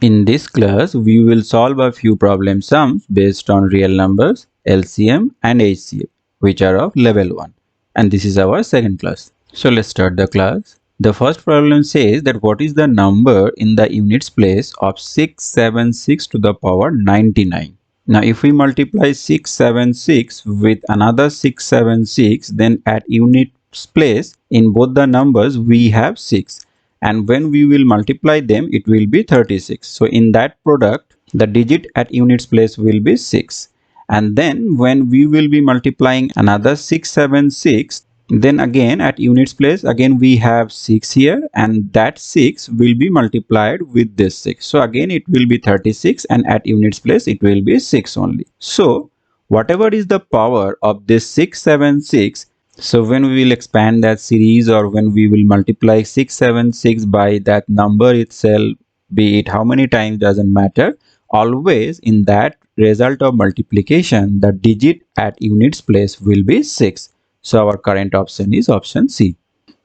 In this class, we will solve a few problem sums based on real numbers, LCM and HCF, which are of level 1. And this is our second class. So let's start the class. The first problem says that what is the number in the units place of 676 to the power 99. Now if we multiply 676 with another 676, then at units place in both the numbers we have 6, and when we will multiply them it will be 36. So in that product the digit at units place will be 6, and then when we will be multiplying another 676, then again at units place again we have 6 here, and that 6 will be multiplied with this 6, so again it will be 36, and at units place it will be 6 only. So whatever is the power of this 676, so when we will expand that series or when we will multiply 676 by that number itself, be it how many times doesn't matter, always in that result of multiplication the digit at units place will be 6. So our current option is option C.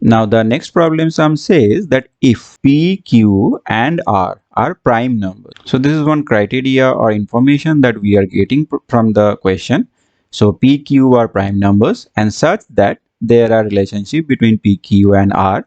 Now the next problem sum says that if P, Q and R are prime numbers. So this is one criteria or information that we are getting from the question. So P, Q are prime numbers and such that there are relationship between P, Q and R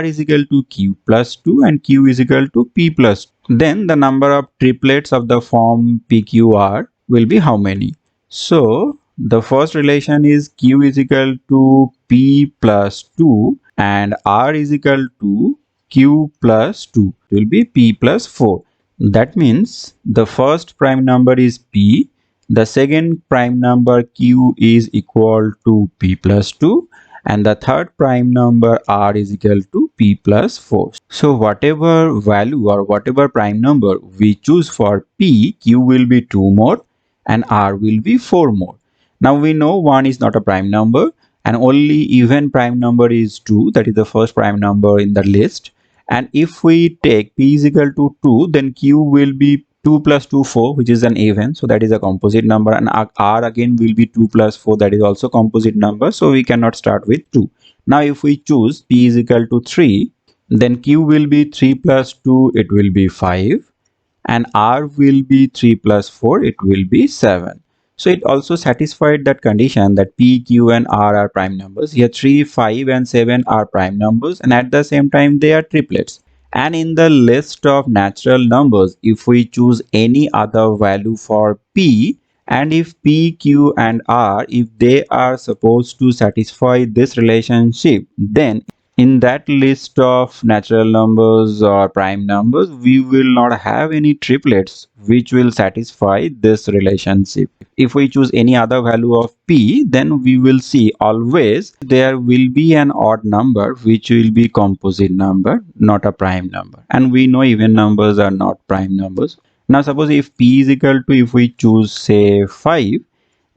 is equal to Q plus 2 and Q is equal to P plus 2. Then the number of triplets of the form PQR will be how many? So the first relation is Q is equal to P plus 2 and R is equal to Q plus 2. It will be P plus 4. That means the first prime number is P, the second prime number Q is equal to P plus 2, and the third prime number R is equal to P plus 4. So whatever value or whatever prime number we choose for P, Q will be 2 more and R will be 4 more. Now we know 1 is not a prime number and only even prime number is 2, that is the first prime number in the list. And if we take P is equal to 2, then Q will be 2 plus 2 4, which is an even, so that is a composite number, and R again will be 2 plus 4, that is also composite number, so we cannot start with 2. Now if we choose P is equal to 3, then Q will be 3 plus 2, it will be 5, and R will be 3 plus 4, it will be 7. So it also satisfied that condition that P, Q and R are prime numbers. Here 3, 5 and 7 are prime numbers, and at the same time they are triplets. And in the list of natural numbers, if we choose any other value for P, and if P, Q and R, if they are supposed to satisfy this relationship, then in that list of natural numbers or prime numbers, we will not have any triplets which will satisfy this relationship. If we choose any other value of P, then we will see always there will be an odd number which will be composite number, not a prime number. And we know even numbers are not prime numbers. Now suppose if P is equal to, if we choose say 5,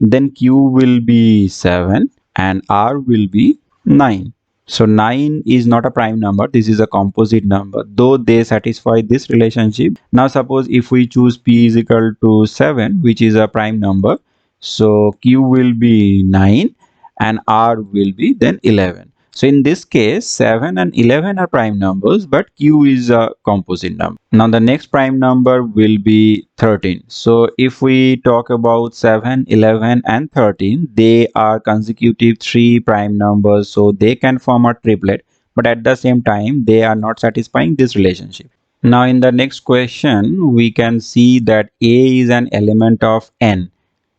then Q will be 7 and R will be 9. So 9 is not a prime number, this is a composite number, though they satisfy this relationship. Now suppose if we choose P is equal to 7, which is a prime number, so Q will be 9 and R will be then 11. So in this case 7 and 11 are prime numbers, but Q is a composite number. Now the next prime number will be 13. So if we talk about 7, 11 and 13, they are consecutive 3 prime numbers, so they can form a triplet, but at the same time they are not satisfying this relationship. Now in the next question we can see that A is an element of n,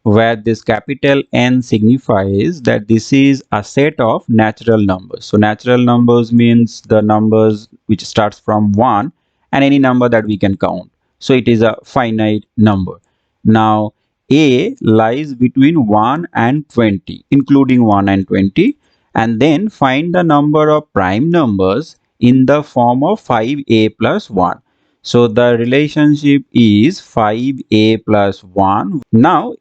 where this capital N signifies that this is a set of natural numbers. So natural numbers means the numbers which starts from 1 and any number that we can count. So it is a finite number. Now A lies between 1 and 20, including 1 and 20, and then find the number of prime numbers in the form of 5A plus 1. So the relationship is 5A plus 1. Now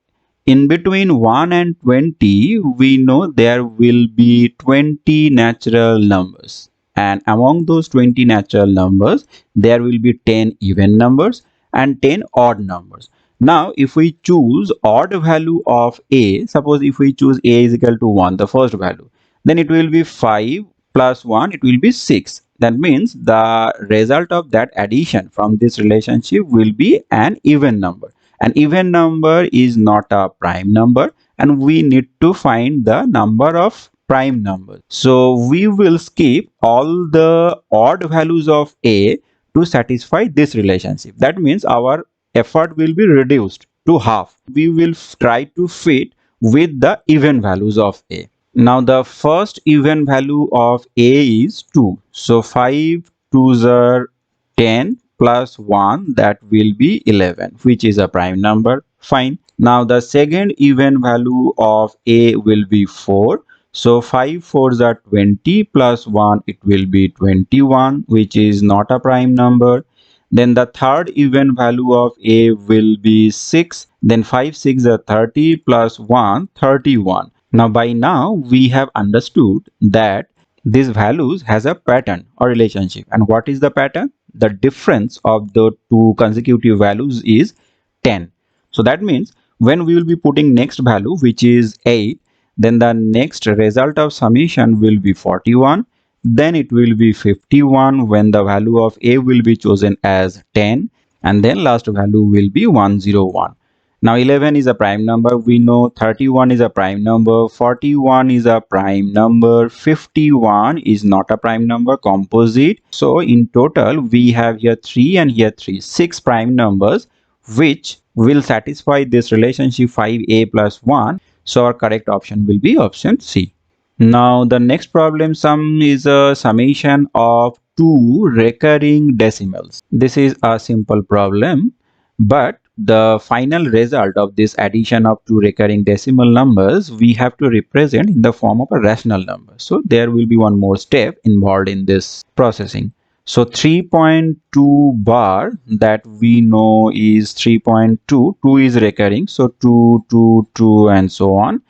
in between 1 and 20, we know there will be 20 natural numbers. And among those 20 natural numbers, there will be 10 even numbers and 10 odd numbers. Now, if we choose odd value of A, suppose if we choose A is equal to 1, the first value, then it will be 5 plus 1, it will be 6. That means the result of that addition from this relationship will be an even number. An even number is not a prime number, and we need to find the number of prime numbers. So we will skip all the odd values of a to satisfy this relationship. That means our effort will be reduced to half. We will try to fit with the even values of a. Now the first even value of a is 2. So 5 2s are 10 plus 1, that will be 11, which is a prime number. Fine. Now the second even value of a will be 4. So 5 4s are 20 plus 1, it will be 21, which is not a prime number. Then the third even value of a will be 6. Then 5 6 are 30 plus 1, 31. Now we have understood that these values has a pattern or relationship. And what is the pattern? The difference of the two consecutive values is 10. So that means when we will be putting next value, which is 8, then the next result of summation will be 41. Then it will be 51 when the value of a will be chosen as 10, and then last value will be 101. Now 11 is a prime number, we know. 31 is a prime number, 41 is a prime number, 51 is not a prime number, composite. So in total we have here 3 and here 3, 6 prime numbers which will satisfy this relationship 5a plus 1. So our correct option will be option C. Now the next problem sum is a summation of two recurring decimals. This is a simple problem, but the final result of this addition of two recurring decimal numbers we have to represent in the form of a rational number. So there will be one more step involved in this processing. So 3.2 bar, that we know is 3.2, 2 is recurring, so 2 2 2 and so on.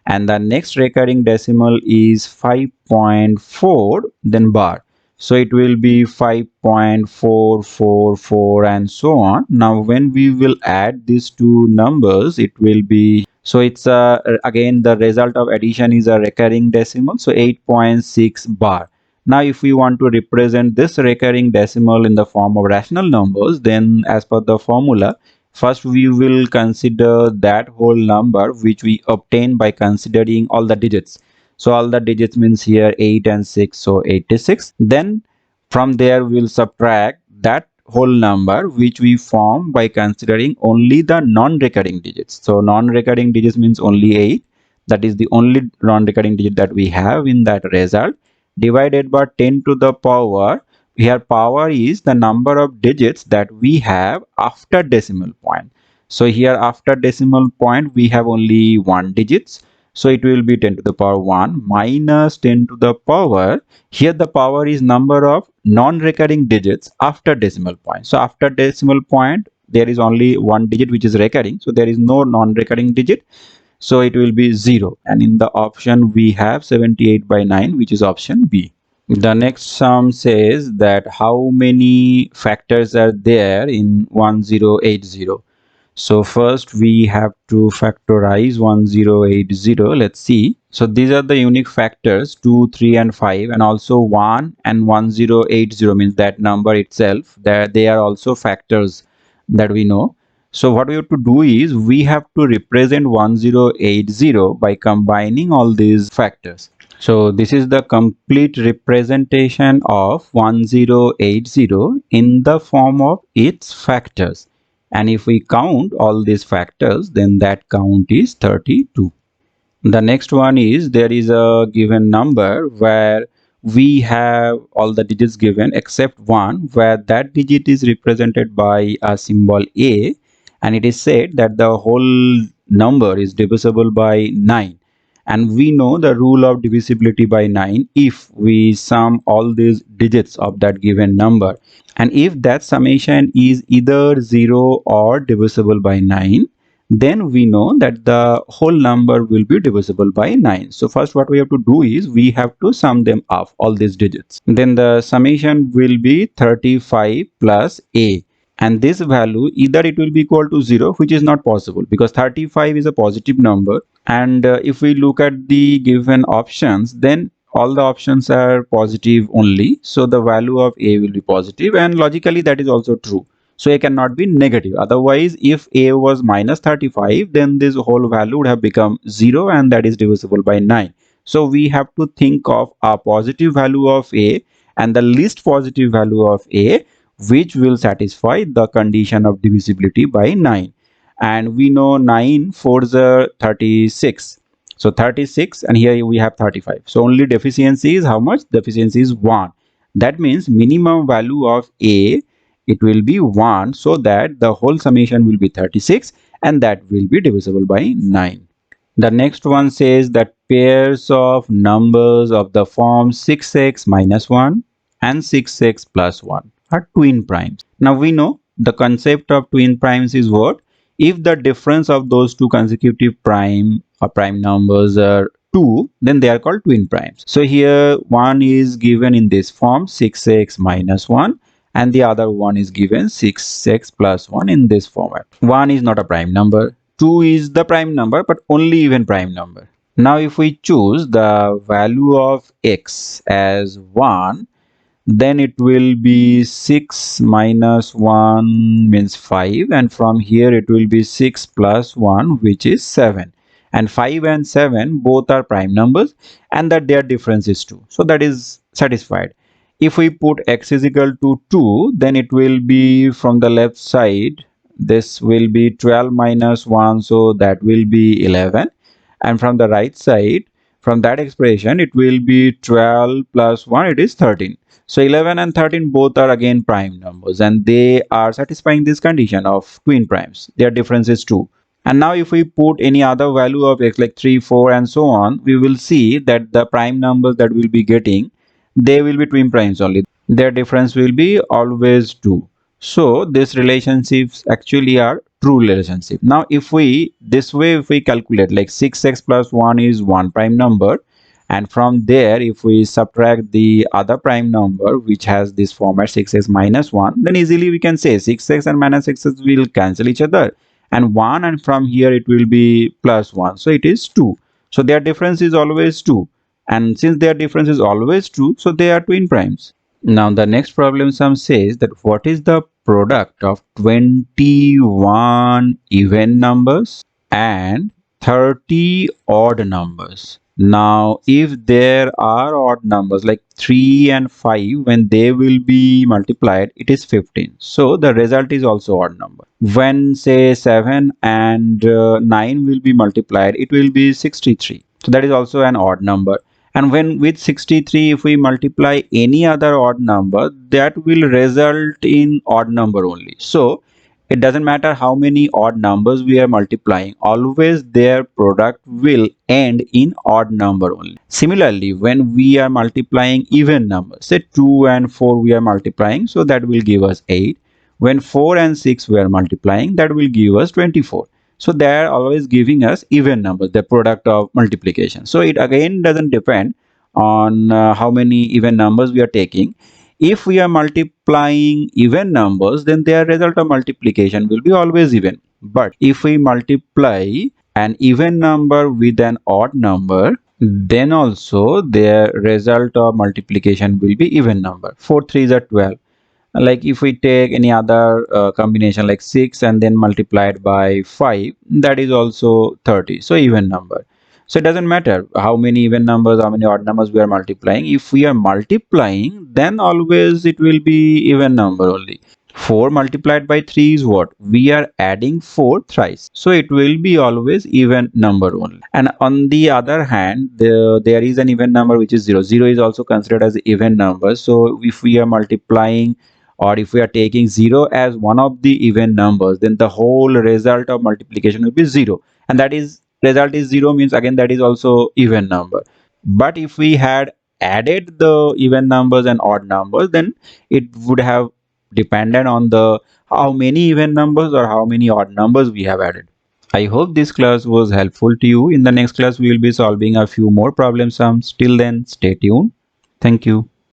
And the next recurring decimal is 5.4, then bar, so it will be 5.444 and so on. Now when we will add these two numbers, it will be, so it's again the result of addition is a recurring decimal, so 8.6 bar. Now if we want to represent this recurring decimal in the form of rational numbers, then as per the formula, first we will consider that whole number which we obtain by considering all the digits. So all the digits means here 8 and 6, so 86. Then from there we will subtract that whole number which we form by considering only the non-recurring digits. So non-recurring digits means only 8. That is the only non-recurring digit that we have in that result, divided by 10 to the power. Here power is the number of digits that we have after decimal point. So here after decimal point we have only one digits, so it will be 10 to the power 1 minus 10 to the power. Here the power is number of non-recurring digits after decimal point. So after decimal point there is only one digit which is recurring, so there is no non-recurring digit, so it will be 0. And in the option we have 78 by 9, which is option B. The next sum says that how many factors are there in 1080. So first we have to factorize 1080. Let's see. So these are the unique factors 2, 3 and 5, and also 1 and 1080 means that number itself, that they are also factors that we know. So what we have to do is we have to represent 1080 by combining all these factors. So this is the complete representation of 1080 in the form of its factors. And if we count all these factors, then that count is 32. The next one is there is a given number where we have all the digits given except one, where that digit is represented by a symbol A, and it is said that the whole number is divisible by 9. And we know the rule of divisibility by 9 if we sum all these digits of that given number, and if that summation is either 0 or divisible by 9, then we know that the whole number will be divisible by 9. So first what we have to do is we have to sum them up, all these digits. Then the summation will be 35 plus a, and this value either it will be equal to 0, which is not possible because 35 is a positive number, and if we look at the given options, then all the options are positive only, so the value of a will be positive, and logically that is also true. So a cannot be negative. Otherwise, if a was minus 35, then this whole value would have become 0, and that is divisible by 9. So we have to think of a positive value of a and the least positive value of a, which will satisfy the condition of divisibility by 9. And we know 9 fours are 36. So 36, and here we have 35. So only deficiency is how much? Deficiency is 1. That means minimum value of a, it will be 1, so that the whole summation will be 36, and that will be divisible by 9. The next one says that pairs of numbers of the form 6x minus 1 and 6x plus 1 are twin primes. Now we know the concept of twin primes is what? If the difference of those two consecutive prime or prime numbers are 2, then they are called twin primes. So here one is given in this form 6x minus 1, and the other one is given 6x plus 1 in this format. 1 is not a prime number, 2 is the prime number, but only even prime number. Now if we choose the value of x as 1, then it will be 6 minus 1 means 5, and from here it will be 6 plus 1, which is 7, and 5 and 7 both are prime numbers, and that their difference is 2, so that is satisfied. If we put x is equal to 2, then it will be from the left side, this will be 12 minus 1, so that will be 11, and from the right side, from that expression, it will be 12 plus 1, it is 13. So 11 and 13 both are again prime numbers, and they are satisfying this condition of twin primes. Their difference is 2. And now if we put any other value of x like 3, 4 and so on, we will see that the prime numbers that we'll be getting, they will be twin primes only. Their difference will be always 2. So these relationships actually are true relationship. Now if we, this way if we calculate, like 6x plus 1 is one prime number, and from there if we subtract the other prime number which has this format 6x minus 1, then easily we can say 6x and minus 6x will cancel each other, and 1, and from here it will be plus 1, so it is 2. So their difference is always 2, and since their difference is always 2, so they are twin primes. Now the next problem sum says that what is the product of 21 even numbers and 30 odd numbers. Now if there are odd numbers like 3 and 5, when they will be multiplied, it is 15. So the result is also odd number. When say 7 and 9 will be multiplied, it will be 63. So that is also an odd number. And when with 63 if we multiply any other odd number, that will result in odd number only. So it doesn't matter how many odd numbers we are multiplying, always their product will end in odd number only. Similarly, when we are multiplying even numbers, say 2 and 4 we are multiplying, so that will give us 8. When 4 and 6 we are multiplying, that will give us 24. So they are always giving us even numbers, the product of multiplication. So it again doesn't depend on how many even numbers we are taking. If we are multiplying even numbers, then their result of multiplication will be always even. But if we multiply an even number with an odd number, then also their result of multiplication will be even number. 4 3s are 12. Like if we take any other combination like 6 and then multiply it by 5, that is also 30. So even number. So it doesn't matter how many even numbers, how many odd numbers we are multiplying. If we are multiplying, then always it will be even number only. 4 multiplied by 3 is what? We are adding 4 thrice. So it will be always even number only. And on the other hand, there is an even number which is 0. 0 is also considered as even number. So if we are multiplying, or if we are taking 0 as one of the even numbers, then the whole result of multiplication will be 0, and that is result is 0 means again that is also even number. But if we had added the even numbers and odd numbers, then it would have depended on the how many even numbers or how many odd numbers we have added. I hope this class was helpful to you. In the next class we will be solving a few more problem sums. Till then, stay tuned. Thank you.